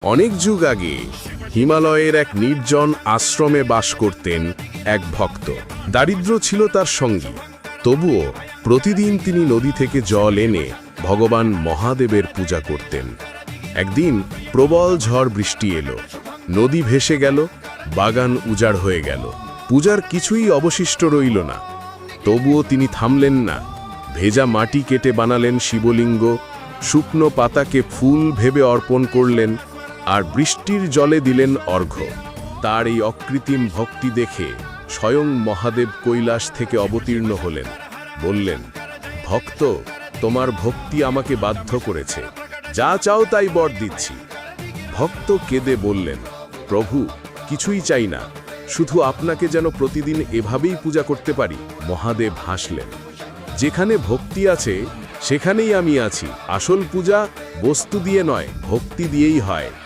অনেক যুগ আগে হিমালয়ের এক নির্জন আশ্রমে বাস করতেন এক ভক্ত। দারিদ্র্য ছিল তার সঙ্গী, তবুও প্রতিদিন তিনি নদী থেকে জল এনে ভগবান মহাদেবের পূজা করতেন। একদিন প্রবল ঝড় বৃষ্টি এলো, নদী ভেসে গেল, বাগান উজাড় হয়ে গেল, পূজার কিছুই অবশিষ্ট রইল না। তবুও তিনি থামলেন না। ভেজা মাটি কেটে বানালেন শিবলিঙ্গ, শুকনো পাতাকে ফুল ভেবে অর্পণ করলেন, আর বৃষ্টির জলে দিলেন অর্ঘ্য। তার এই অকৃত্রিম ভক্তি দেখে স্বয়ং মহাদেব কৈলাস থেকে অবতীর্ণ হলেন। বললেন, ভক্ত, তোমার ভক্তি আমাকে বাধ্য করেছে, যা চাও তাই বর দিচ্ছি। ভক্ত কেঁদে বললেন, প্রভু, কিছুই চাই না, শুধু আপনাকে যেন প্রতিদিন এভাবেই পূজা করতে পারি। মহাদেব হাসলেন, যেখানে ভক্তি আছে সেখানেই আমি আছি। আসল পূজা বস্তু দিয়ে নয়, ভক্তি দিয়েই হয়।